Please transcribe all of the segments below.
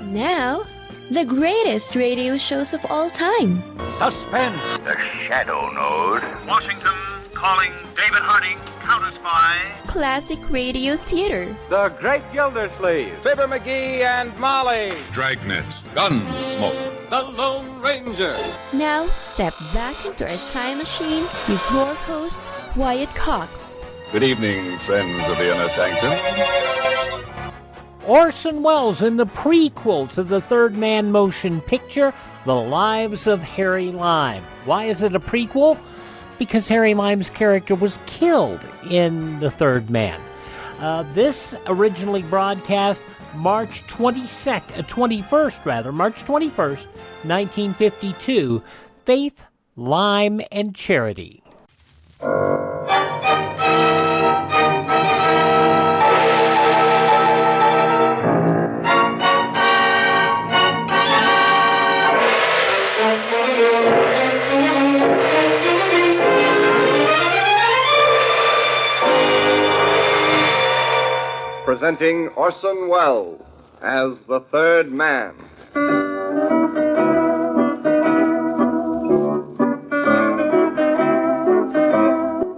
Now, the greatest radio shows of all time. Suspense. The Shadow Node. Washington calling David Harding, Counter Spy. Classic radio theater. The Great Gildersleeve. Fibber McGee and Molly. Dragnet. Gunsmoke. The Lone Ranger. Now, step back into a time machine with your host, Wyatt Cox. Good evening, friends of the Inner Sanctum. Orson Welles in the prequel to the Third Man motion picture, The Lives of Harry Lime. Why is it a prequel? Because Harry Lime's character was killed in The Third Man. This originally broadcast March 21st, 1952. Faith, Lime, and Charity. Presenting Orson Welles as the Third Man.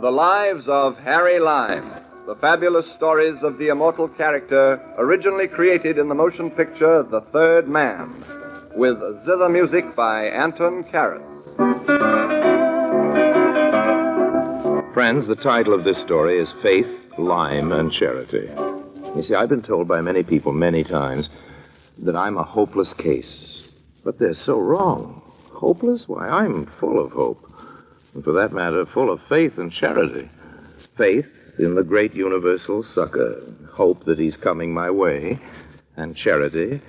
The Lives of Harry Lime, the fabulous stories of the immortal character originally created in the motion picture The Third Man, with zither music by Anton Karas. Friends, the title of this story is Faith, Lime, and Charity. You see, I've been told by many people many times that I'm a hopeless case. But they're so wrong. Hopeless? Why, I'm full of hope. And for that matter, full of faith and charity. Faith in the great universal succor. Hope that he's coming my way. And charity,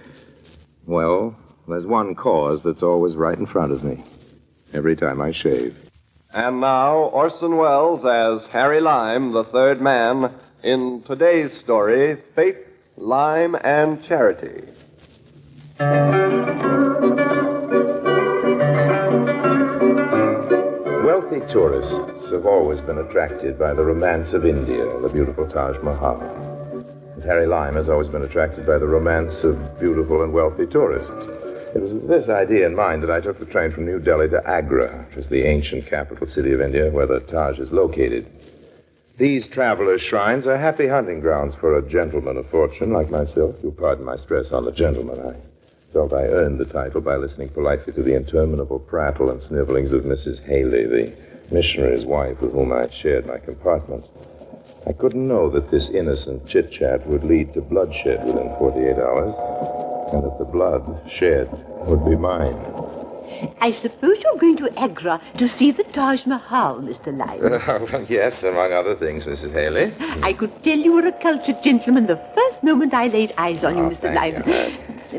well, there's one cause that's always right in front of me. Every time I shave. And now, Orson Welles as Harry Lime, the Third Man, in today's story, Faith, Lime, and Charity. Wealthy tourists have always been attracted by the romance of India, the beautiful Taj Mahal. And Harry Lime has always been attracted by the romance of beautiful and wealthy tourists. It was with this idea in mind that I took the train from New Delhi to Agra, which is the ancient capital city of India, where the Taj is located. These travelers' shrines are happy hunting grounds for a gentleman of fortune like myself. You'll pardon my stress on the gentleman. I felt I earned the title by listening politely to the interminable prattle and snivelings of Mrs. Haley, the missionary's wife with whom I shared my compartment. I couldn't know that this innocent chit-chat would lead to bloodshed within 48 hours, and that the blood shed would be mine. I suppose you're going to Agra to see the Taj Mahal, Mr. Lime. Yes, among other things, Mrs. Haley. I could tell you were a cultured gentleman the first moment I laid eyes on you, Mr. Lime.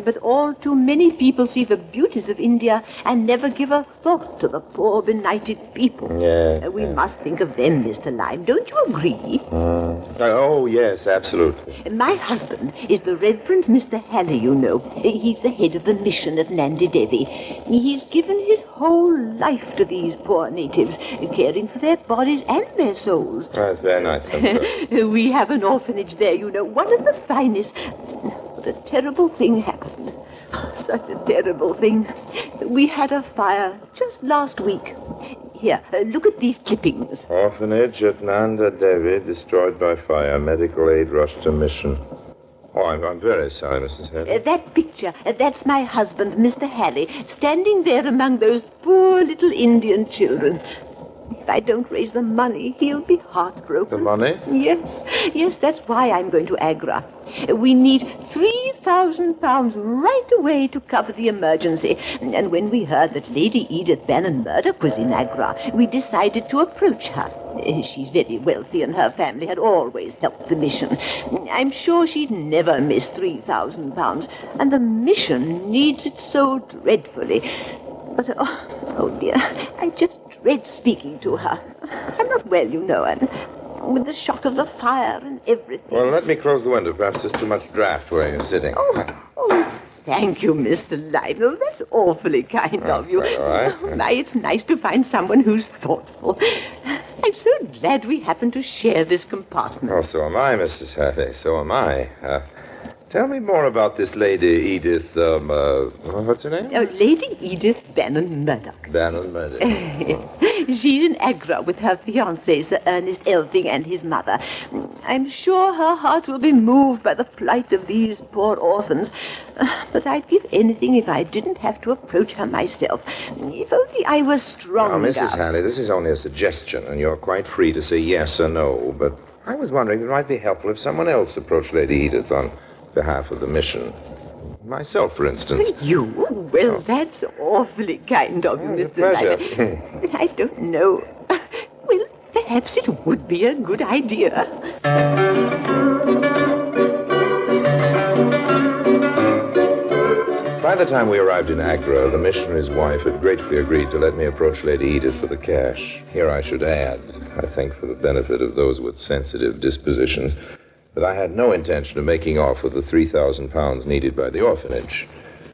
But all too many people see the beauties of India and never give a thought to the poor, benighted people. We must think of them, Mr. Lime. Don't you agree? Oh, yes, absolutely. My husband is the Reverend Mr. Halley, you know. He's the head of the mission at Nandi Devi. He's given his whole life to these poor natives, caring for their bodies and their souls. That's very nice, I'm sure. We have an orphanage there, you know, one of the finest. But a terrible thing happened. Such a terrible thing. We had a fire just last week. Here, look at these clippings. Orphanage at Nanda Devi destroyed by fire. Medical aid rushed to mission. Oh, I'm very sorry, Mrs. Haley. That picture, that's my husband, Mr. Halley, standing there among those poor little Indian children. If I don't raise the money, he'll be heartbroken. The money? Yes, that's why I'm going to Agra. We need £3,000 right away to cover the emergency. And when we heard that Lady Edith Bannon Murdoch was in Agra, we decided to approach her. She's very wealthy and her family had always helped the mission. I'm sure she'd never miss £3,000. And the mission needs it so dreadfully. But, oh dear, I just dread speaking to her. I'm not well, you know, and with the shock of the fire and everything. Well, let me close the window. Perhaps there's too much draft where you're sitting. Oh, thank you, Mr. Lionel. That's awfully kind of you. All right. Oh, my, it's nice to find someone who's thoughtful. I'm so glad we happen to share this compartment. Oh, so am I, Mrs. Haley. So am I. Tell me more about this Lady Edith, what's her name? Lady Edith Bannon Murdoch. Bannon Murdoch. Yes. She's in Agra with her fiancé, Sir Ernest Elphing, and his mother. I'm sure her heart will be moved by the plight of these poor orphans. But I'd give anything if I didn't have to approach her myself. If only I was strong Now, enough. Mrs. Halley, this is only a suggestion, and you're quite free to say yes or no, but I was wondering if it might be helpful if someone else approached Lady Edith on behalf of the mission. Myself, for instance. You? Well, that's awfully kind of you, Mr. Pleasure. Knight. But I don't know. Well, perhaps it would be a good idea. By the time we arrived in Agra, the missionary's wife had gratefully agreed to let me approach Lady Edith for the cash. Here I should add, I think for the benefit of those with sensitive dispositions, that I had no intention of making off with the 3,000 pounds needed by the orphanage.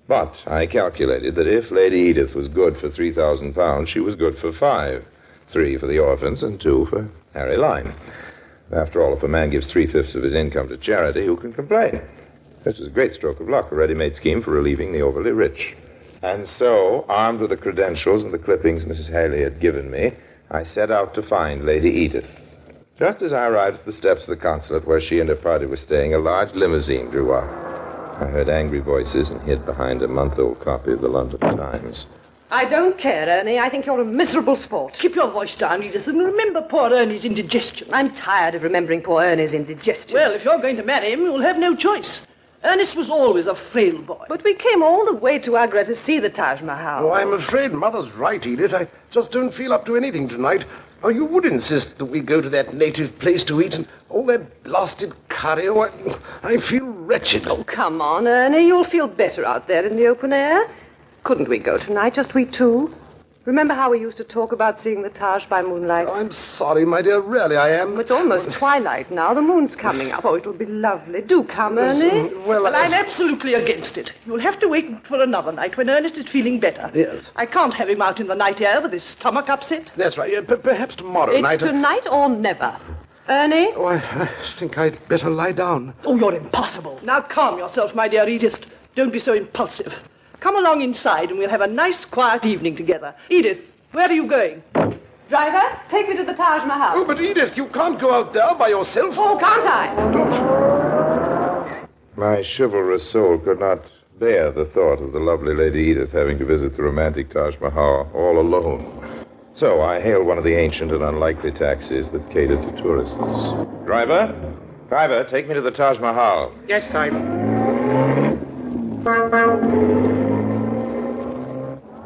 But I calculated that if Lady Edith was good for 3,000 pounds, she was good for 5. 3 for the orphans and 2 for Harry Lyme. After all, if a man gives 3/5 of his income to charity, who can complain? This was a great stroke of luck, a ready-made scheme for relieving the overly rich. And so, armed with the credentials and the clippings Mrs. Haley had given me, I set out to find Lady Edith. Just as I arrived at the steps of the consulate where she and her party were staying, a large limousine drew up. I heard angry voices and hid behind a month-old copy of the London Times. I don't care, Ernie. I think you're a miserable sport. Keep your voice down, Edith, and remember poor Ernie's indigestion. I'm tired of remembering poor Ernie's indigestion. Well, if you're going to marry him, you'll have no choice. Ernest was always a frail boy. But we came all the way to Agra to see the Taj Mahal. Oh, I'm afraid Mother's right, Edith. I just don't feel up to anything tonight. Oh, you would insist that we go to that native place to eat, and all that blasted curry. Oh, I feel wretched. Oh, come on, Ernie. You'll feel better out there in the open air. Couldn't we go tonight, just we two? Remember how we used to talk about seeing the Taj by moonlight? Oh, I'm sorry, my dear. Really, I am. It's almost twilight now. The moon's coming up. Oh, it'll be lovely. Do come, Ernie. Well, I'm absolutely against it. You'll have to wait for another night when Ernest is feeling better. Yes. I can't have him out in the night air with his stomach upset. That's right. Perhaps tomorrow night. It's tonight or never. Ernie? Oh, I think I'd better lie down. Oh, you're impossible. Now calm yourself, my dear Edith. Don't be so impulsive. Come along inside and we'll have a nice, quiet evening together. Edith, where are you going? Driver, take me to the Taj Mahal. Oh, but Edith, you can't go out there by yourself. Oh, can't I? My chivalrous soul could not bear the thought of the lovely Lady Edith having to visit the romantic Taj Mahal all alone. So I hailed one of the ancient and unlikely taxis that catered to tourists. Driver, take me to the Taj Mahal. Yes, Simon.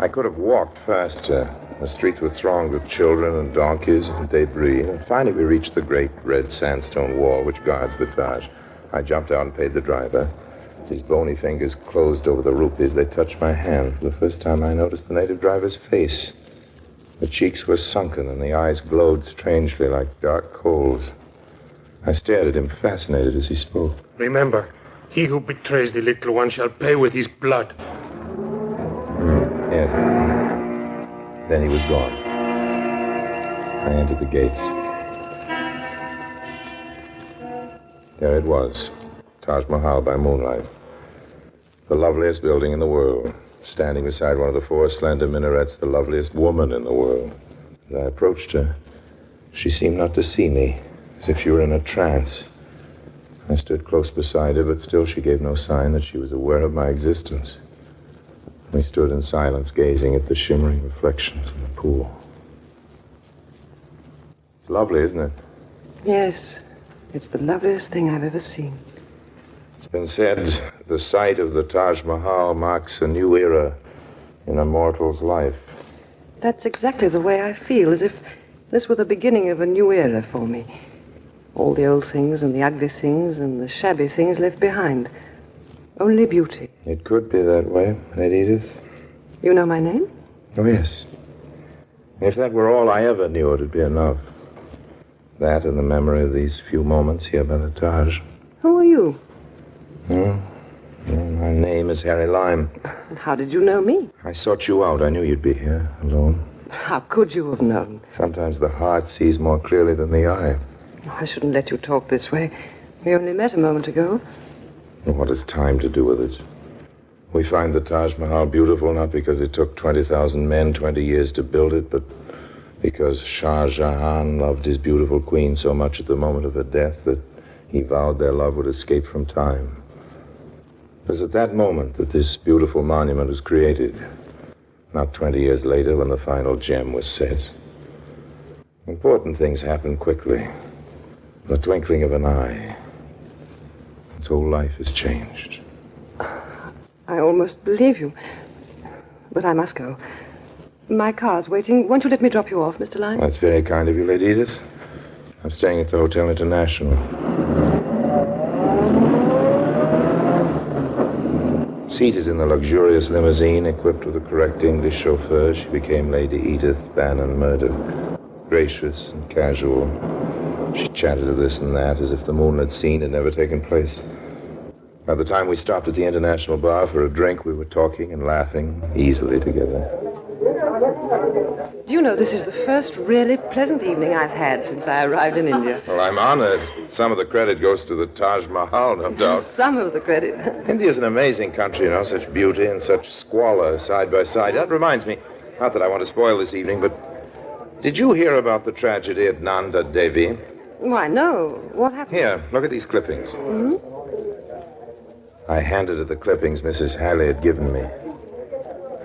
I could have walked faster. The streets were thronged with children and donkeys and debris. And finally we reached the great red sandstone wall which guards the Taj. I jumped out and paid the driver. His bony fingers closed over the rupees. They touched my hand. For the first time I noticed the native driver's face. The cheeks were sunken and the eyes glowed strangely like dark coals. I stared at him, fascinated as he spoke. Remember, he who betrays the little one shall pay with his blood. Yes. Then he was gone. I entered the gates. There it was, Taj Mahal by moonlight. The loveliest building in the world. Standing beside one of the 4 slender minarets, the loveliest woman in the world. As I approached her, she seemed not to see me, as if she were in a trance. I stood close beside her, but still she gave no sign that she was aware of my existence. We stood in silence, gazing at the shimmering reflections in the pool. It's lovely, isn't it? Yes, it's the loveliest thing I've ever seen. It's been said the sight of the Taj Mahal marks a new era in a mortal's life. That's exactly the way I feel, as if this were the beginning of a new era for me. All the old things and the ugly things and the shabby things left behind. Only beauty. It could be that way, Lady Edith. You know my name? Oh, yes. If that were all I ever knew, it'd be enough. That and the memory of these few moments here by the Taj. Who are you? My name is Harry Lyme. And how did you know me? I sought you out. I knew you'd be here, alone. How could you have known? Sometimes the heart sees more clearly than the eye. I shouldn't let you talk this way. We only met a moment ago. And what has time to do with it? We find the Taj Mahal beautiful not because it took 20,000 men 20 years to build it, but because Shah Jahan loved his beautiful queen so much at the moment of her death that he vowed their love would escape from time. It was at that moment that this beautiful monument was created, not 20 years later when the final gem was set. Important things happen quickly, in the twinkling of an eye. Its whole life has changed. I almost believe you. But I must go. My car's waiting. Won't you let me drop you off, Mr. Lyme? That's very kind of you, Lady Edith. I'm staying at the Hotel International. Seated in the luxurious limousine, equipped with a correct English chauffeur, she became Lady Edith Bannon Murdoch. Gracious and casual. She chatted of this and that as if the moonlit scene had never taken place. By the time we stopped at the International Bar for a drink, we were talking and laughing easily together. Do you know, this is the first really pleasant evening I've had since I arrived in India. Well, I'm honored. Some of the credit goes to the Taj Mahal, no doubt. Some of the credit. India's an amazing country, you know, such beauty and such squalor side by side. That reminds me, not that I want to spoil this evening, but did you hear about the tragedy at Nanda Devi? Why, no. What happened? Here, look at these clippings. Mm-hmm. I handed her the clippings Mrs. Halley had given me.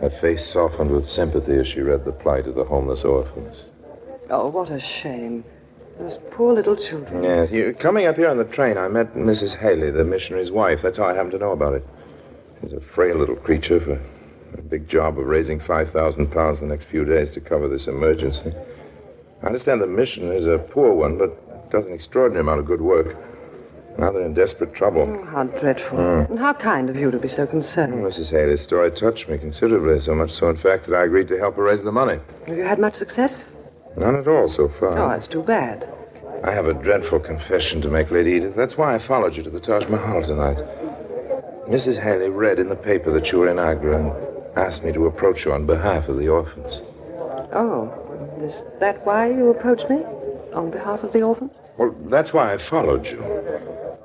Her face softened with sympathy as she read the plight of the homeless orphans. Oh, what a shame. Those poor little children. Yes, coming up here on the train, I met Mrs. Haley, the missionary's wife. That's how I happened to know about it. She's a frail little creature for a big job of raising £5,000 in the next few days to cover this emergency. I understand the mission is a poor one, but does an extraordinary amount of good work. Now they're in desperate trouble. Oh, how dreadful. And how kind of you to be so concerned. Mrs. Haley's story touched me considerably, so much so, in fact, that I agreed to help her raise the money. Have you had much success? None at all so far. Oh, that's too bad. I have a dreadful confession to make, Lady Edith. That's why I followed you to the Taj Mahal tonight. Mrs. Haley read in the paper that you were in Agra and asked me to approach you on behalf of the orphans. Oh, is that why you approached me? On behalf of the orphans? Well, that's why I followed you.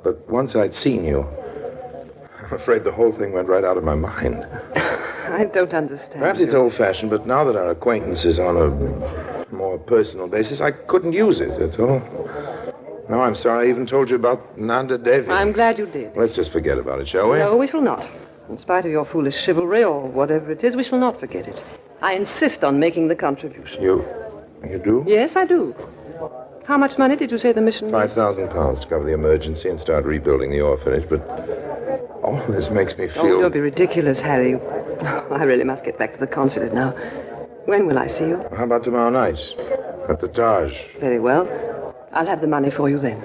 But once I'd seen you, I'm afraid the whole thing went right out of my mind. I don't understand. Perhaps it's old-fashioned, but now that our acquaintance is on a more personal basis, I couldn't use it, that's all. No, I'm sorry I even told you about Nanda Devi. I'm glad you did. Let's just forget about it, shall we? No, we shall not. In spite of your foolish chivalry or whatever it is, we shall not forget it. I insist on making the contribution. You do? Yes, I do. How much money did you say the mission needs? £5,000 to cover the emergency and start rebuilding the orphanage, but all this makes me feel... Oh, don't be ridiculous, Harry. I really must get back to the consulate now. When will I see you? How about tomorrow night? At the Taj. Very well. I'll have the money for you then.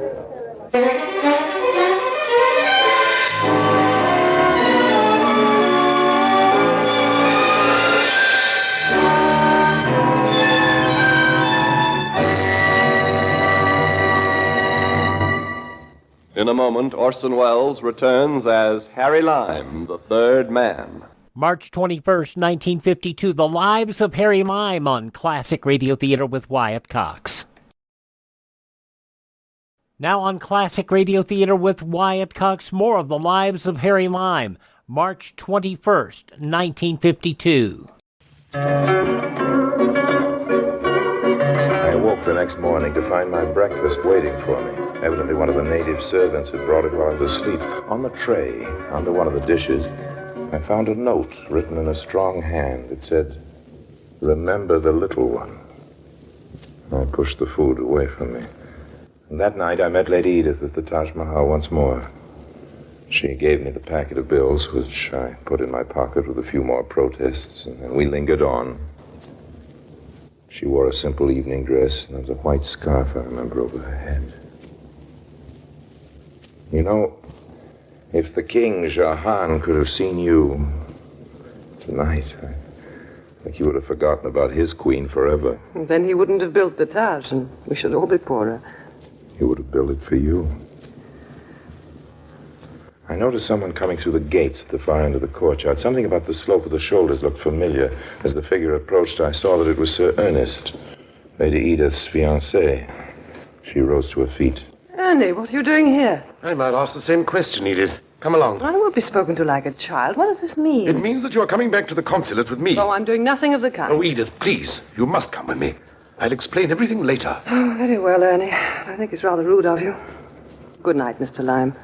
In a moment, Orson Welles returns as Harry Lime, the third man. March 21st, 1952, The Lives of Harry Lime on Classic Radio Theater with Wyatt Cox. Now on Classic Radio Theater with Wyatt Cox, more of The Lives of Harry Lime, March 21st, 1952. I awoke the next morning to find my breakfast waiting for me. Evidently one of the native servants had brought it while I was asleep. On the tray, under one of the dishes, I found a note written in a strong hand. It said, "Remember the little one." I pushed the food away from me. And that night I met Lady Edith at the Taj Mahal once more. She gave me the packet of bills, which I put in my pocket with a few more protests, and then we lingered on. She wore a simple evening dress, and there was a white scarf, I remember, over her head. You know, if the King Jahan could have seen you tonight, I think he would have forgotten about his queen forever. Then he wouldn't have built the Taj, and we should all be poorer. He would have built it for you. I noticed someone coming through the gates at the far end of the courtyard. Something about the slope of the shoulders looked familiar. As the figure approached, I saw that it was Sir Ernest, Lady Edith's fiancé. She rose to her feet. Ernie, what are you doing here? I might ask the same question, Edith. Come along. I won't be spoken to like a child. What does this mean? It means that you are coming back to the consulate with me. Oh, I'm doing nothing of the kind. Oh, Edith, please. You must come with me. I'll explain everything later. Oh, very well, Ernie. I think it's rather rude of you. Good night, Mr. Lime.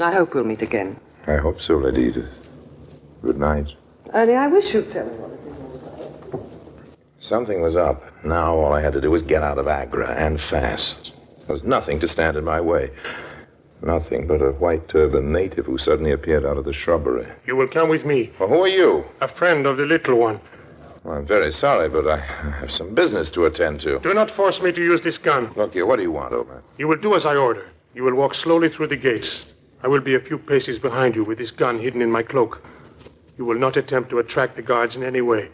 I hope we'll meet again. I hope so, Lady Edith. Good night. Ernie, I wish you'd tell me what it is. Something was up. Now all I had to do was get out of Agra, and fast. There was nothing to stand in my way. Nothing but a white turban native who suddenly appeared out of the shrubbery. You will come with me. Well, who are you? A friend of the little one. Well, I'm very sorry, but I have some business to attend to. Do not force me to use this gun. Look here, what do you want, old man? You will do as I order. You will walk slowly through the gates. I will be a few paces behind you with this gun hidden in my cloak. You will not attempt to attract the guards in any way.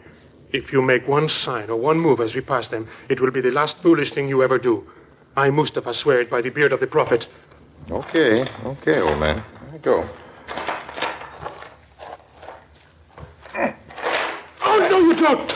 If you make one sign or one move as we pass them, it will be the last foolish thing you ever do. I, Mustafa, swear it by the beard of the Prophet. Okay, old man. I go. Oh, no, you don't!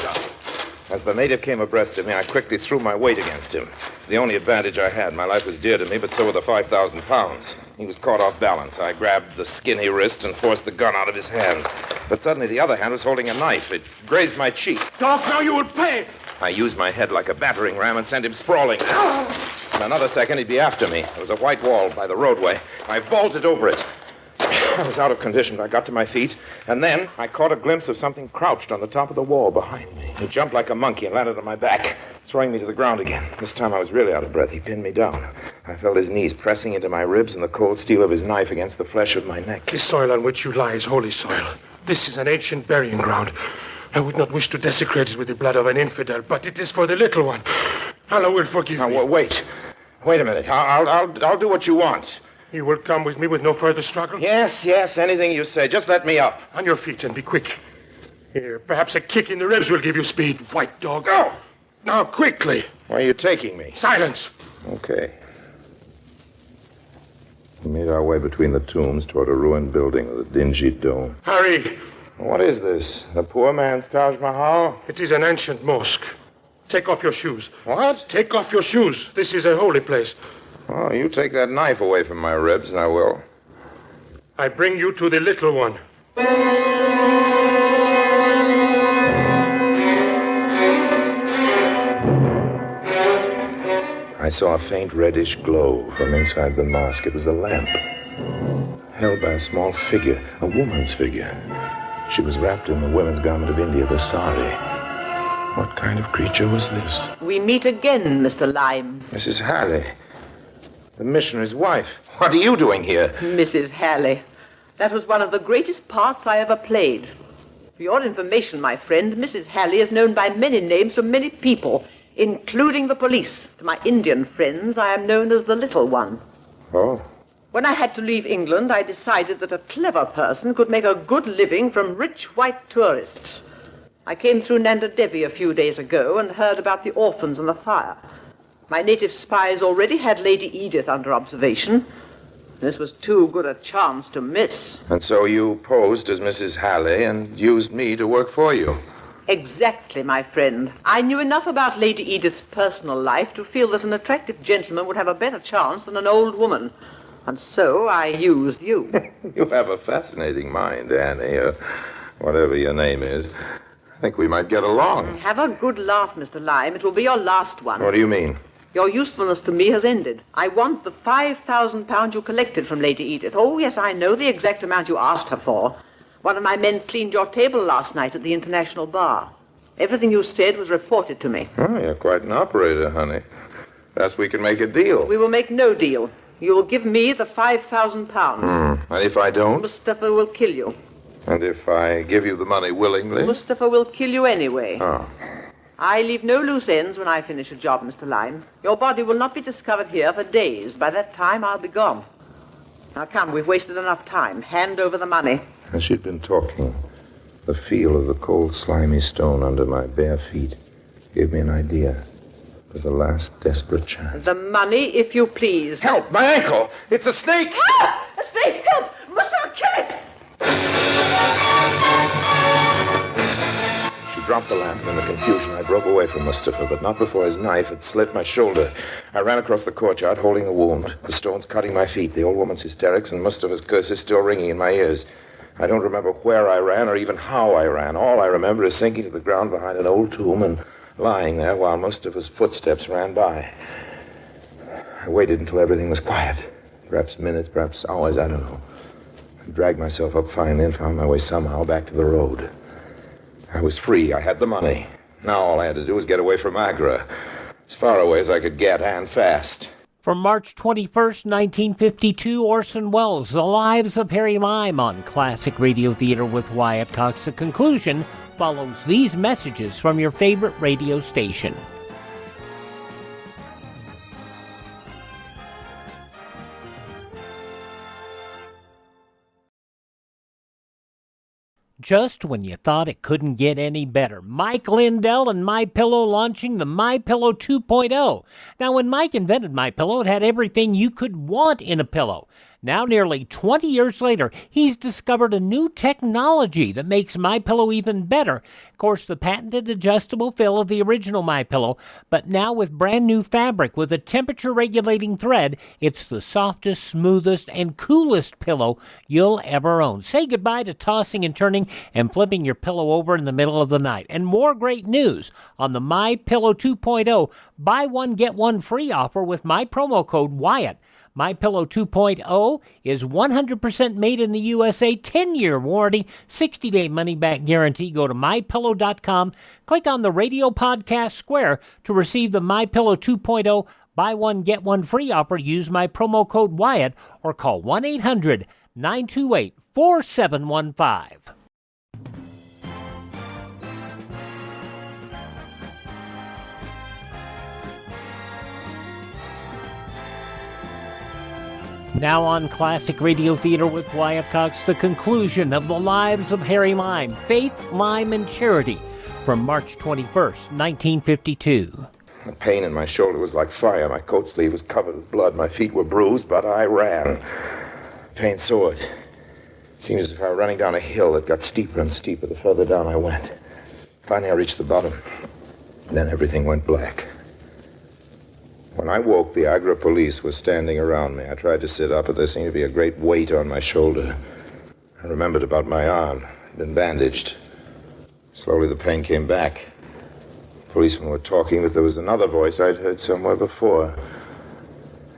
As the native came abreast of me, I quickly threw my weight against him. It's the only advantage I had. My life was dear to me, but so were the 5,000 pounds. He was caught off balance. I grabbed the skinny wrist and forced the gun out of his hand. But suddenly the other hand was holding a knife. It grazed my cheek. Dog, now you will pay! I used my head like a battering ram and sent him sprawling. In another second, he'd be after me. There was a white wall by the roadway. I vaulted over it. I was out of condition, but I got to my feet, and then I caught a glimpse of something crouched on the top of the wall behind me. He jumped like a monkey and landed on my back, throwing me to the ground again. This time I was really out of breath. He pinned me down. I felt his knees pressing into my ribs and the cold steel of his knife against the flesh of my neck. The soil on which you lie is holy soil. This is an ancient burying ground. I would not wish to desecrate it with the blood of an infidel, but it is for the little one. Allah will forgive me. Now, wait a minute. I'll do what you want. You will come with me with no further struggle? Yes, anything you say. Just let me up. On your feet and be quick. Here, perhaps a kick in the ribs will give you speed, white dog. Go! Now, quickly. Where are you taking me? Silence. Okay. We made our way between the tombs toward a ruined building with a dingy dome. Hurry. What is this? The poor man's Taj Mahal? It is an ancient mosque. Take off your shoes. What? Take off your shoes. This is a holy place. Oh, you take that knife away from my ribs, and I will. I bring you to the little one. I saw a faint reddish glow from inside the mosque. It was a lamp, held by a small figure, a woman's figure. She was wrapped in the women's garment of India, the sari. What kind of creature was this? We meet again, Mr. Lime. Mrs. Halley, the missionary's wife. What are you doing here? Mrs. Halley. That was one of the greatest parts I ever played. For your information, my friend, Mrs. Halley is known by many names from many people, including the police. To my Indian friends, I am known as the Little One. Oh. When I had to leave England, I decided that a clever person could make a good living from rich white tourists. I came through Nanda Devi a few days ago and heard about the orphans and the fire. My native spies already had Lady Edith under observation. This was too good a chance to miss. And so you posed as Mrs. Halley and used me to work for you. Exactly, my friend. I knew enough about Lady Edith's personal life to feel that an attractive gentleman would have a better chance than an old woman. And so I used you. You have a fascinating mind, Annie, or whatever your name is. I think we might get along. Have a good laugh, Mr. Lime. It will be your last one. What do you mean? Your usefulness to me has ended. I want the £5,000 you collected from Lady Edith. Oh, yes, I know the exact amount you asked her for. One of my men cleaned your table last night at the International Bar. Everything you said was reported to me. Oh, you're quite an operator, honey. Perhaps we can make a deal. We will make no deal. You will give me the £5,000. And if I don't? Mustafa will kill you. And if I give you the money willingly? Mustafa will kill you anyway. Oh. I leave no loose ends when I finish a job, Mr. Lime. Your body will not be discovered here for days. By that time, I'll be gone. Now, come, we've wasted enough time. Hand over the money. As she'd been talking, the feel of the cold, slimy stone under my bare feet gave me an idea. It was a last desperate chance. The money, if you please. Help! My ankle! It's a snake! Ah! A snake! Help! Mustafa, kill it! She dropped the lamp, and in the confusion I broke away from Mustafa, but not before his knife had slit my shoulder. I ran across the courtyard, holding the wound, the stones cutting my feet, the old woman's hysterics, and Mustafa's curses still ringing in my ears. I don't remember where I ran or even how I ran. All I remember is sinking to the ground behind an old tomb and lying there while Mustafa's footsteps ran by. I waited until everything was quiet. Perhaps minutes, perhaps hours, I don't know. I dragged myself up finally and found my way somehow back to the road. I was free. I had the money. Now all I had to do was get away from Agra. As far away as I could get, and fast. From March 21st, 1952, Orson Welles, The Lives of Harry Lime on Classic Radio Theater with Wyatt Cox. The conclusion follows these messages from your favorite radio station. Just when you thought it couldn't get any better, Mike Lindell and MyPillow launching the MyPillow 2.0. Now, when Mike invented MyPillow, it had everything you could want in a pillow. Now, nearly 20 years later, he's discovered a new technology that makes MyPillow even better. Of course, the patented adjustable fill of the original MyPillow, but now with brand new fabric with a temperature-regulating thread, it's the softest, smoothest, and coolest pillow you'll ever own. Say goodbye to tossing and turning and flipping your pillow over in the middle of the night. And more great news on the MyPillow 2.0 buy one, get one free offer with my promo code Wyatt. MyPillow 2.0 is 100% made in the USA, 10-year warranty, 60-day money-back guarantee. Go to MyPillow.com, click on the radio podcast square to receive the MyPillow 2.0 buy one, get one free offer. Use my promo code Wyatt or call 1-800-928-4715. Now on Classic Radio Theater with Wyatt Cox, the conclusion of The Lives of Harry Lime, Faith, Lime, and Charity from March 21st, 1952. The pain in my shoulder was like fire. My coat sleeve was covered with blood. My feet were bruised, but I ran. Pain soared. It seemed as if I were running down a hill that got steeper and steeper the further down I went. Finally, I reached the bottom. Then everything went black. When I woke, the Agra police was standing around me. I tried to sit up, but there seemed to be a great weight on my shoulder. I remembered about my arm. It had been bandaged. Slowly, the pain came back. Policemen were talking, but there was another voice I'd heard somewhere before.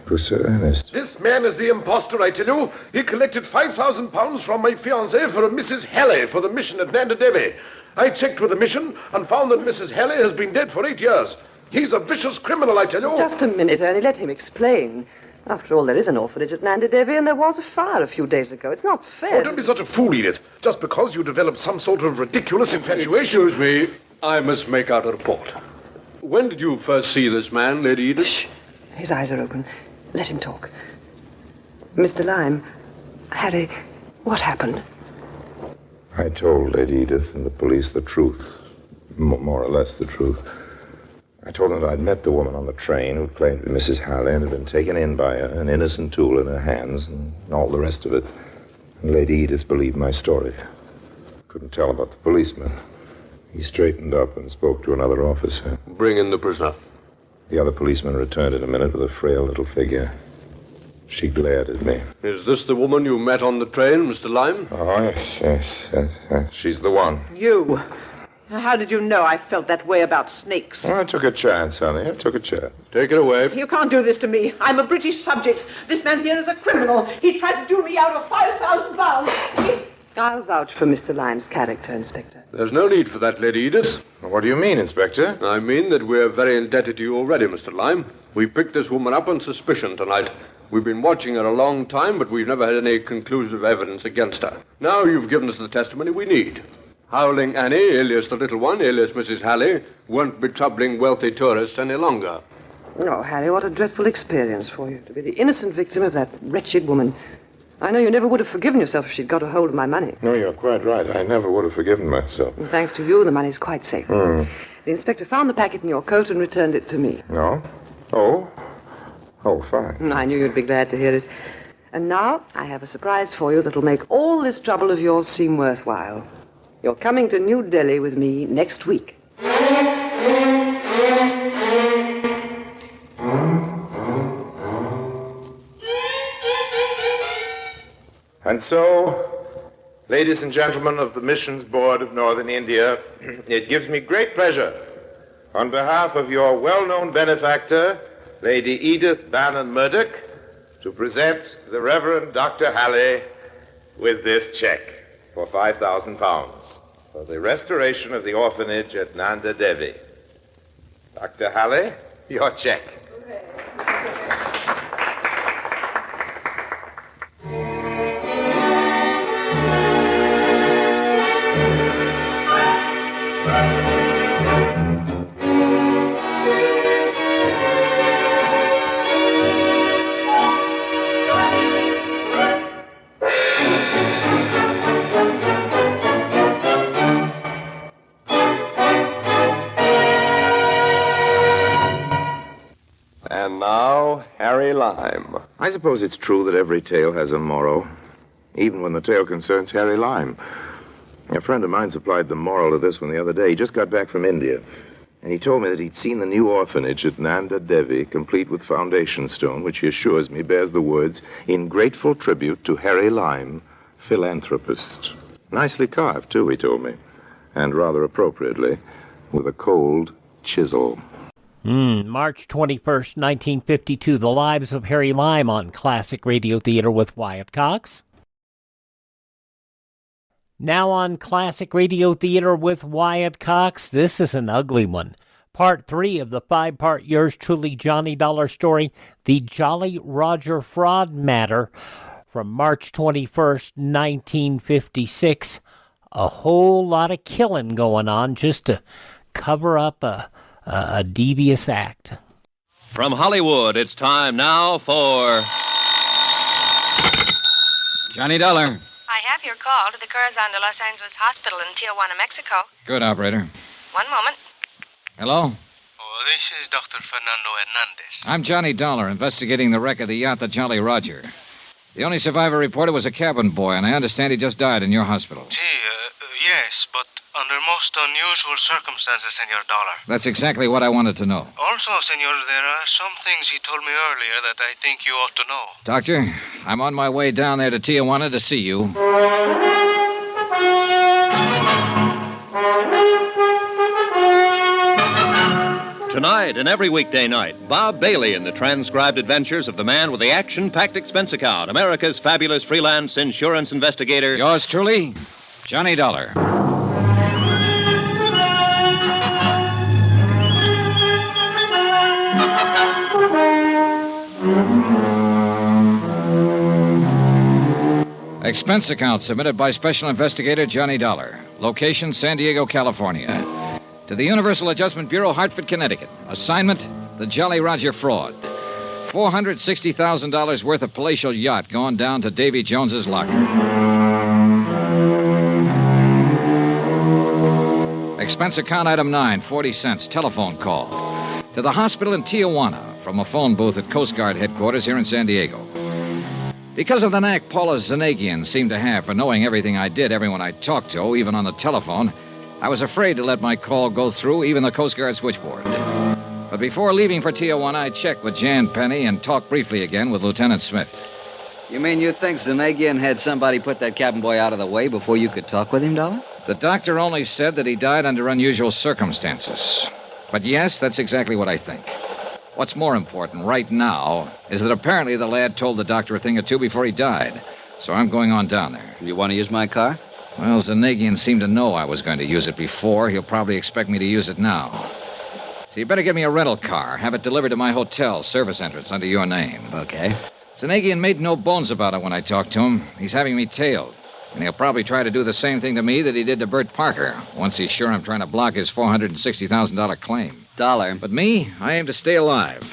It was Sir Ernest. This man is the impostor, I tell you. He collected 5,000 pounds from my fiancée for a Mrs. Halley for the mission at Nanda Devi. I checked with the mission and found that Mrs. Halley has been dead for 8 years. He's a vicious criminal, I tell you. Just a minute, Ernie. Let him explain. After all, there is an orphanage at Nanda Devi, and there was a fire a few days ago. It's not fair. Oh, don't be such a fool, Edith. Just because you developed some sort of ridiculous infatuation. Excuse me. I must make out a report. When did you first see this man, Lady Edith? Shh. His eyes are open. Let him talk. Mr. Lime, Harry, what happened? I told Lady Edith and the police the truth. More or less the truth. I told them that I'd met the woman on the train who claimed to be Mrs. Halley and had been taken in by an innocent tool in her hands and all the rest of it. And Lady Edith believed my story. Couldn't tell about the policeman. He straightened up and spoke to another officer. Bring in the prisoner. The other policeman returned in a minute with a frail little figure. She glared at me. Is this the woman you met on the train, Mr. Lime? Oh, yes. She's the one. You. How did you know I felt that way about snakes? Well, I took a chance, honey. I took a chance. Take it away. You can't do this to me. I'm a British subject. This man here is a criminal. He tried to do me out of £5,000. I'll vouch for Mr. Lime's character, Inspector. There's no need for that, Lady Edith. What do you mean, Inspector? I mean that we're very indebted to you already, Mr. Lime. We picked this woman up on suspicion tonight. We've been watching her a long time, but we've never had any conclusive evidence against her. Now you've given us the testimony we need. Howling Annie, alias the little one, alias Mrs. Halley, won't be troubling wealthy tourists any longer. Oh, Harry, what a dreadful experience for you, to be the innocent victim of that wretched woman. I know you never would have forgiven yourself if she'd got a hold of my money. No, you're quite right. I never would have forgiven myself. And thanks to you, the money's quite safe. The inspector found the packet in your coat and returned it to me. No? Oh, fine. I knew you'd be glad to hear it. And now I have a surprise for you that'll make all this trouble of yours seem worthwhile. You're coming to New Delhi with me next week. And so, ladies and gentlemen of the Missions Board of Northern India, it gives me great pleasure, on behalf of your well-known benefactor, Lady Edith Bannon Murdoch, to present the Reverend Dr. Halley with this check for £5,000 for the restoration of the orphanage at Nanda Devi. Dr. Halley, your check. And now, Harry Lime. I suppose it's true that every tale has a moral, even when the tale concerns Harry Lime. A friend of mine supplied the moral to this one the other day. He just got back from India, and he told me that he'd seen the new orphanage at Nanda Devi, complete with foundation stone, which he assures me bears the words, "In grateful tribute to Harry Lime, philanthropist." Nicely carved, too, he told me, and rather appropriately, with a cold chisel. March 21st, 1952, The Lives of Harry Lime on Classic Radio Theater with Wyatt Cox. Now on Classic Radio Theater with Wyatt Cox, this is an ugly one. Part 3 of the 5-part Yours Truly Johnny Dollar story, The Jolly Roger Fraud Matter, from March 21st, 1956. A whole lot of killing going on just to cover up a devious act. From Hollywood, it's time now for Johnny Dollar. I have your call to the Corazon de Los Angeles Hospital in Tijuana, Mexico. Good, operator. One moment. Hello? Oh, this is Dr. Fernando Hernandez. I'm Johnny Dollar, investigating the wreck of the yacht, the Jolly Roger. The only survivor reported was a cabin boy, and I understand he just died in your hospital. Yes, but under most unusual circumstances, Senor Dollar. That's exactly what I wanted to know. Also, Senor, there are some things he told me earlier that I think you ought to know. Doctor, I'm on my way down there to Tijuana to see you. Tonight and every weekday night, Bob Bailey in the transcribed adventures of the man with the action-packed expense account, America's fabulous freelance insurance investigator. Yours truly, Johnny Dollar. Expense account submitted by Special Investigator Johnny Dollar. Location, San Diego, California. To the Universal Adjustment Bureau, Hartford, Connecticut. Assignment, the Jolly Roger fraud. $460,000 worth of palatial yacht going down to Davy Jones's locker. Expense account item 9, 40 cents, telephone call. To the hospital in Tijuana from a phone booth at Coast Guard headquarters here in San Diego. Because of the knack Paula Zanagian seemed to have for knowing everything I did, everyone I talked to, even on the telephone, I was afraid to let my call go through even the Coast Guard switchboard. But before leaving for Tijuana, I checked with Jan Penny and talked briefly again with Lieutenant Smith. You mean you think Zanagian had somebody put that cabin boy out of the way before you could talk with him, Dollar? The doctor only said that he died under unusual circumstances. But yes, that's exactly what I think. What's more important right now is that apparently the lad told the doctor a thing or two before he died. So I'm going on down there. You want to use my car? Well, Zanagian seemed to know I was going to use it before. He'll probably expect me to use it now. So you better give me a rental car. Have it delivered to my hotel, service entrance, under your name. Okay. Zanagian made no bones about it when I talked to him. He's having me tailed. And he'll probably try to do the same thing to me that he did to Bert Parker, once he's sure I'm trying to block his $460,000 claim. Dollar. But me, I aim to stay alive.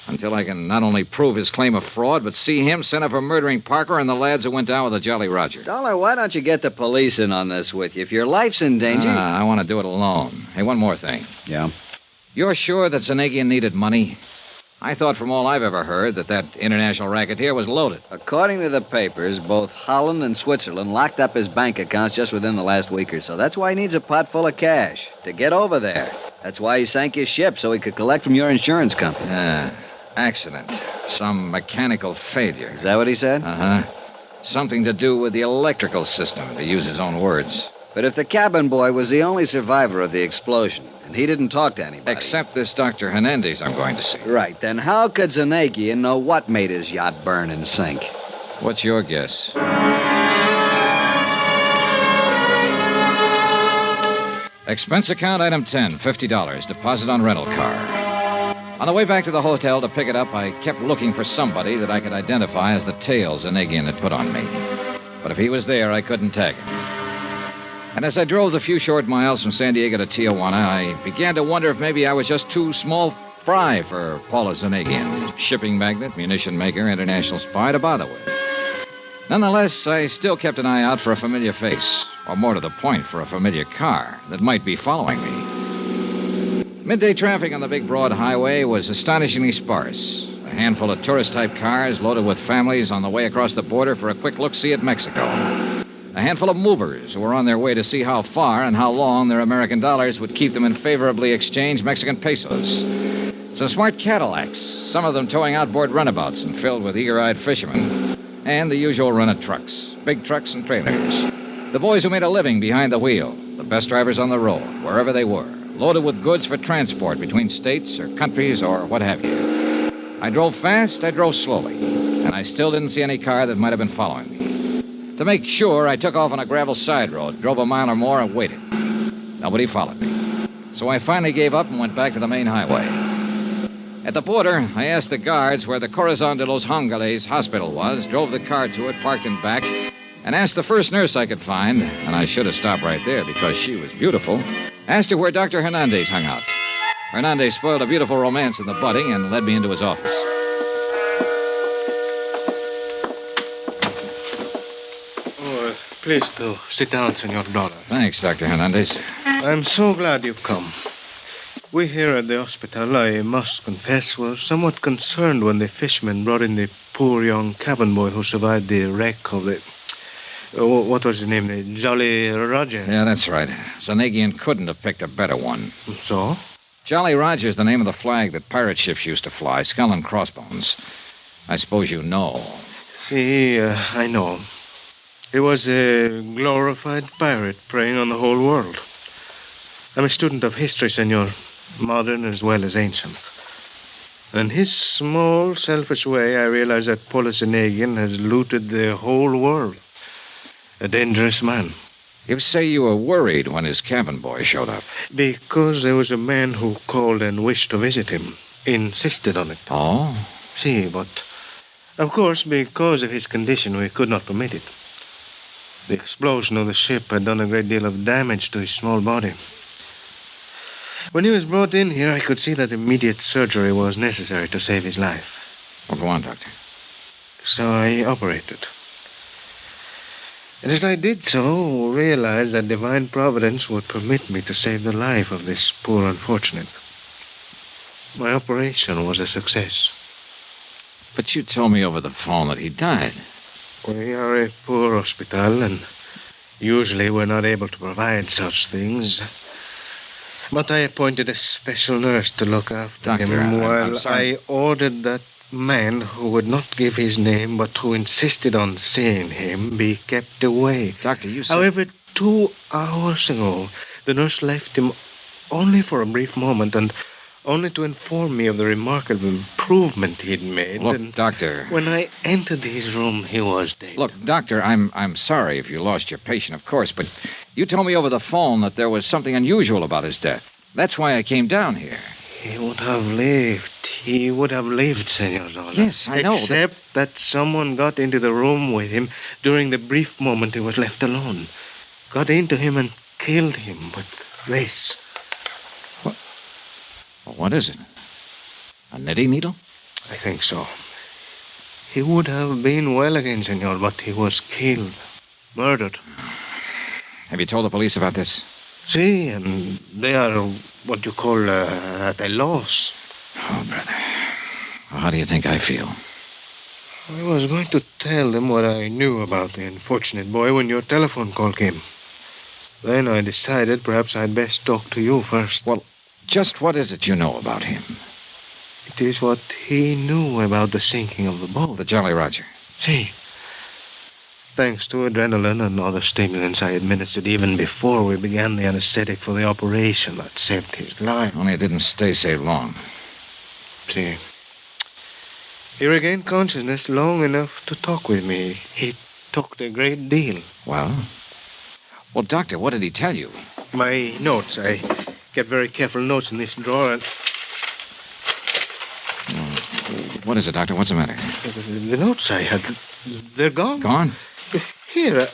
Until I can not only prove his claim of fraud, but see him sent up for murdering Parker and the lads who went down with the Jolly Roger. Dollar, why don't you get the police in on this with you? If your life's in danger... I want to do it alone. Hey, one more thing. Yeah? You're sure that Zanagian needed money? I thought from all I've ever heard that international racketeer was loaded. According to the papers, both Holland and Switzerland locked up his bank accounts just within the last week or so. That's why he needs a pot full of cash to get over there. That's why he sank his ship, so he could collect from your insurance company. Accident. Some mechanical failure. Is that what he said? Uh-huh. Something to do with the electrical system, to use his own words. But if the cabin boy was the only survivor of the explosion, and he didn't talk to anybody... Except this Dr. Hernandez I'm going to see. Right, then how could Zanagian know what made his yacht burn and sink? What's your guess? Expense account item 10, $50. Deposit on rental car. On the way back to the hotel to pick it up, I kept looking for somebody that I could identify as the tail Zanagian had put on me. But if he was there, I couldn't tag him. And as I drove the few short miles from San Diego to Tijuana, I began to wonder if maybe I was just too small fry for Paula Zanagian, shipping magnate, munition maker, international spy to bother with. Nonetheless, I still kept an eye out for a familiar face, or more to the point, for a familiar car that might be following me. Midday traffic on the big broad highway was astonishingly sparse. A handful of tourist-type cars loaded with families on the way across the border for a quick look-see at Mexico. A handful of movers who were on their way to see how far and how long their American dollars would keep them in favorably exchanged Mexican pesos. Some smart Cadillacs, some of them towing outboard runabouts and filled with eager-eyed fishermen. And the usual run of trucks, big trucks and trailers. The boys who made a living behind the wheel, the best drivers on the road, wherever they were, loaded with goods for transport between states or countries or what have you. I drove fast, I drove slowly, and I still didn't see any car that might have been following me. To make sure, I took off on a gravel side road, drove a mile or more, and waited. Nobody followed me. So I finally gave up and went back to the main highway. At the border, I asked the guards where the Corazon de los Angeles hospital was, drove the car to it, parked in back, and asked the first nurse I could find, and I should have stopped right there because she was beautiful, asked her where Dr. Hernandez hung out. Hernandez spoiled a beautiful romance in the budding and led me into his office. Please do. Sit down, Senor Dollar. Thanks, Dr. Hernandez. I'm so glad you've come. We here at the hospital, I must confess, were somewhat concerned when the fishermen brought in the poor young cabin boy who survived the wreck of the... what was his name? The Jolly Roger. Yeah, that's right. Zanagian couldn't have picked a better one. So? Jolly Roger's the name of the flag that pirate ships used to fly, skull and crossbones. I suppose you know. See, I know. He was a glorified pirate preying on the whole world. I'm a student of history, senor, modern as well as ancient. In his small, selfish way, I realize that Paula Zanagian has looted the whole world. A dangerous man. You say you were worried when his cabin boy showed up. Because there was a man who called and wished to visit him. Insisted on it. Oh? See, but... of course, because of his condition, we could not permit it. The explosion of the ship had done a great deal of damage to his small body. When he was brought in here, I could see that immediate surgery was necessary to save his life. Well, go on, Doctor. So I operated. And as I did so, realized that divine providence would permit me to save the life of this poor unfortunate. My operation was a success. But you told me over the phone that he died. We are a poor hospital, and usually we're not able to provide such things. But I appointed a special nurse to look after him while I ordered that man who would not give his name but who insisted on seeing him be kept away. Doctor, you said... However, 2 hours ago, the nurse left him only for a brief moment and only to inform me of the remarkable improvement he'd made. Look, and Doctor... when I entered his room, he was dead. Look, Doctor, I'm sorry if you lost your patient, of course, but you told me over the phone that there was something unusual about his death. That's why I came down here. He would have lived. He would have lived, Senor Zola. Yes, I know. Except that someone got into the room with him during the brief moment he was left alone. Got into him and killed him with this. What is it? A knitting needle? I think so. He would have been well again, senor, but he was killed. Murdered. Have you told the police about this? See, and they are what you call at a loss. Oh, brother. how do you think I feel? I was going to tell them what I knew about the unfortunate boy when your telephone call came. Then I decided perhaps I'd best talk to you first. Well, just what is it you know about him? It is what he knew about the sinking of the boat. The Jolly Roger. See, thanks to adrenaline and other stimulants I administered even before we began the anesthetic for the operation that saved his life. Only it didn't stay so long. See, he regained consciousness long enough to talk with me. He talked a great deal. Well, Doctor, what did he tell you? My notes. I kept very careful notes in this drawer. And what is it, Doctor? What's the matter? The notes I had, they're gone. Gone? Here.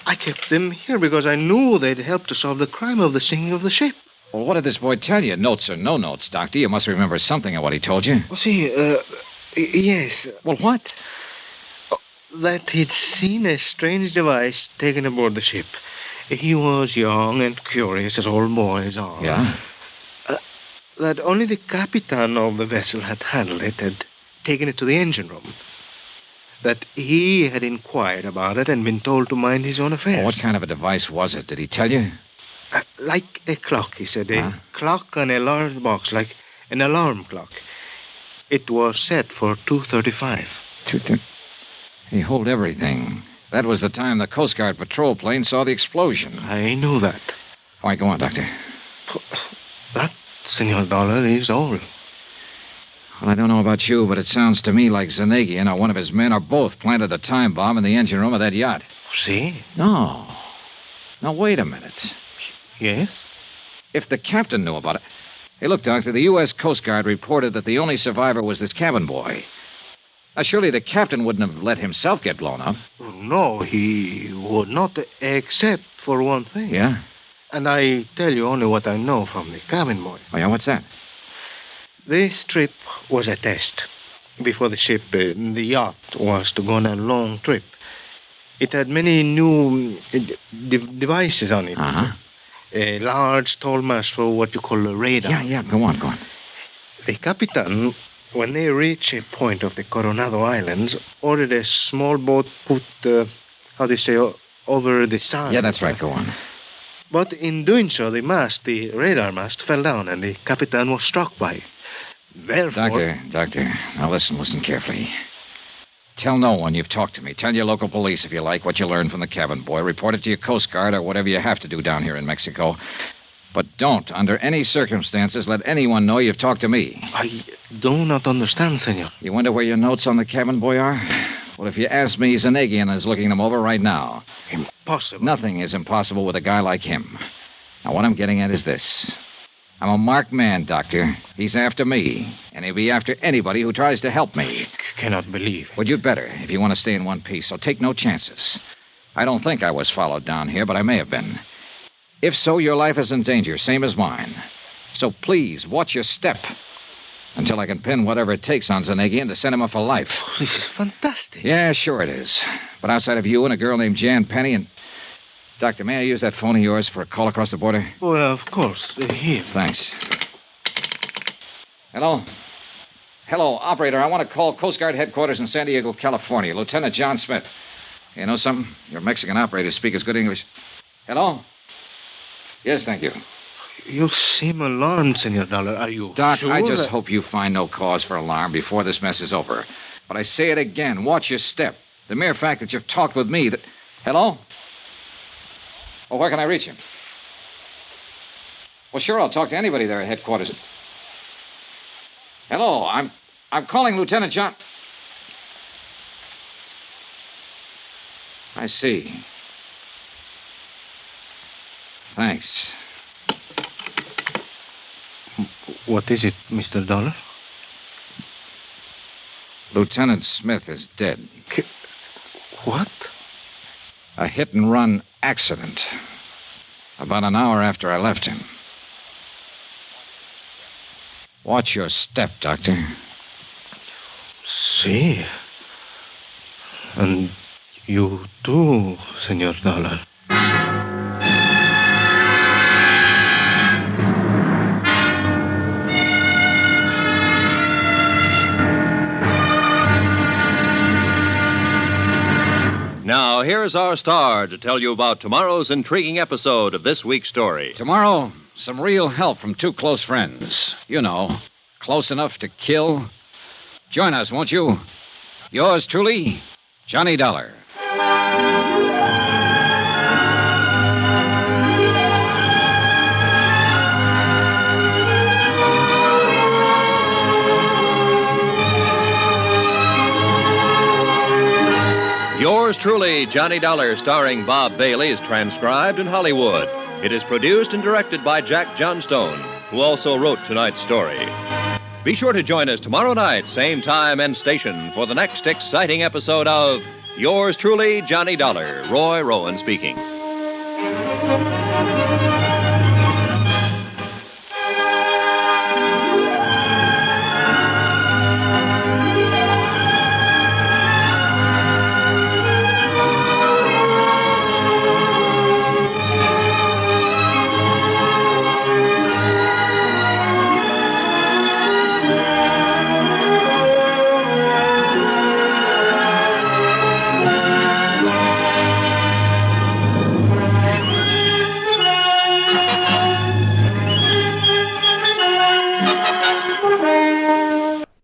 I kept them here because I knew they'd help to solve the crime of the sinking of the ship. Well, what did this boy tell you? Notes or no notes, Doctor? You must remember something of what he told you. Well, see, yes. Well, what? That he'd seen a strange device taken aboard the ship. He was young and curious, as all boys are. Yeah? That only the captain of the vessel had handled it, had taken it to the engine room. That he had inquired about it and been told to mind his own affairs. Well, what kind of a device was it? Did he tell you? Like a clock, he said. A clock on a large box, like an alarm clock. It was set for 2:35. 2:30? He hold everything. That was the time the Coast Guard patrol plane saw the explosion. I knew that. All right, go on, Doctor. That, Senor Dollar, is all. Well, I don't know about you, but it sounds to me like Zanagian or one of his men or both planted a time bomb in the engine room of that yacht. See? No. Now, wait a minute. Yes? If the captain knew about it... Hey, look, Doctor, the U.S. Coast Guard reported that the only survivor was this cabin boy. Now, surely the captain wouldn't have let himself get blown up. No, he would not, except for one thing. Yeah? And I tell you only what I know from the cabin boy. Oh, yeah? What's that? This trip was a test. Before the ship, the yacht, was to go on a long trip. It had many new devices on it. Uh-huh. A large, tall mast for what you call a radar. Yeah, go on. The captain, when they reached a point of the Coronado Islands, ordered a small boat put, over the sand. Yeah, that's right. Go on. But in doing so, the radar mast, fell down, and the captain was struck by it. Therefore... Doctor, now listen carefully. Tell no one you've talked to me. Tell your local police, if you like, what you learned from the cabin boy. Report it to your Coast Guard or whatever you have to do down here in Mexico. But don't, under any circumstances, let anyone know you've talked to me. I do not understand, senor. You wonder where your notes on the cabin boy are? Well, if you ask me, Zanagian is looking them over right now. Impossible. Nothing is impossible with a guy like him. Now, what I'm getting at is this. I'm a marked man, Doctor. He's after me, and he'll be after anybody who tries to help me. I cannot believe. Well, you'd better, if you want to stay in one piece, so take no chances. I don't think I was followed down here, but I may have been. If so, your life is in danger, same as mine. So please, watch your step until I can pin whatever it takes on Zanagian to send him off for life. Oh, this is fantastic. Yeah, sure it is. But outside of you and a girl named Jan Penny and... Doctor, may I use that phone of yours for a call across the border? Well, of course. Here. Thanks. Hello? Hello, operator. I want to call Coast Guard headquarters in San Diego, California. Lieutenant John Smith. You know something? Your Mexican operators speak as good English. Hello? Yes, thank you. You seem alarmed, Senor Dollar. Are you Doc, sure I just hope you find no cause for alarm before this mess is over. But I say it again. Watch your step. The mere fact that you've talked with me that... Hello? Well, where can I reach him? Well, sure, I'll talk to anybody there at headquarters. Hello, I'm calling Lieutenant John... I see. Thanks. What is it, Mr. Dollar? Lieutenant Smith is dead. What? A hit-and-run accident. About an hour after I left him. Watch your step, Doctor. See. And you too, Senor Dollar. Now, here's our star to tell you about tomorrow's intriguing episode of this week's story. Tomorrow, some real help from two close friends. You know, close enough to kill. Join us, won't you? Yours truly, Johnny Dollar. Yours truly, Johnny Dollar, starring Bob Bailey, is transcribed in Hollywood. It is produced and directed by Jack Johnstone, who also wrote tonight's story. Be sure to join us tomorrow night, same time and station, for the next exciting episode of Yours truly, Johnny Dollar. Roy Rowan speaking.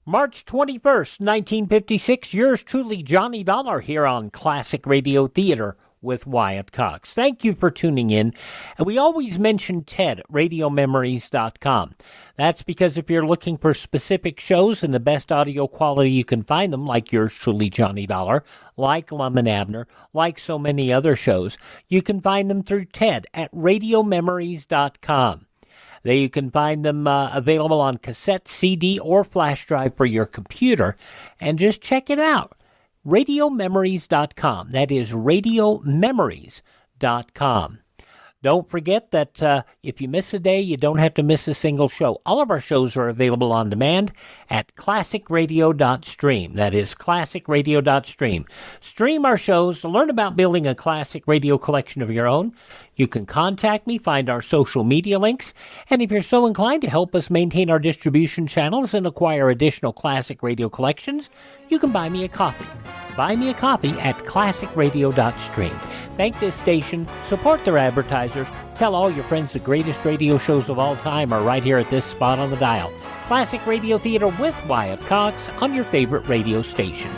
March 21st, 1956, yours truly, Johnny Dollar, here on Classic Radio Theater with Wyatt Cox. Thank you for tuning in. And we always mention Ted at RadioMemories.com. That's because if you're looking for specific shows in the best audio quality you can find them, like yours truly, Johnny Dollar, like Lum and Abner, like so many other shows, you can find them through Ted at RadioMemories.com. There you can find them available on cassette, CD, or flash drive for your computer. And just check it out. RadioMemories.com. That is RadioMemories.com. Don't forget that if you miss a day, you don't have to miss a single show. All of our shows are available on demand at classicradio.stream. That is classicradio.stream. Stream our shows, learn about building a classic radio collection of your own. You can contact me, find our social media links, and if you're so inclined to help us maintain our distribution channels and acquire additional classic radio collections, you can buy me a copy. Buy me a copy at classicradio.stream. Thank this station, support their advertisers, tell all your friends the greatest radio shows of all time are right here at this spot on the dial. Classic Radio Theater with Wyatt Cox on your favorite radio station.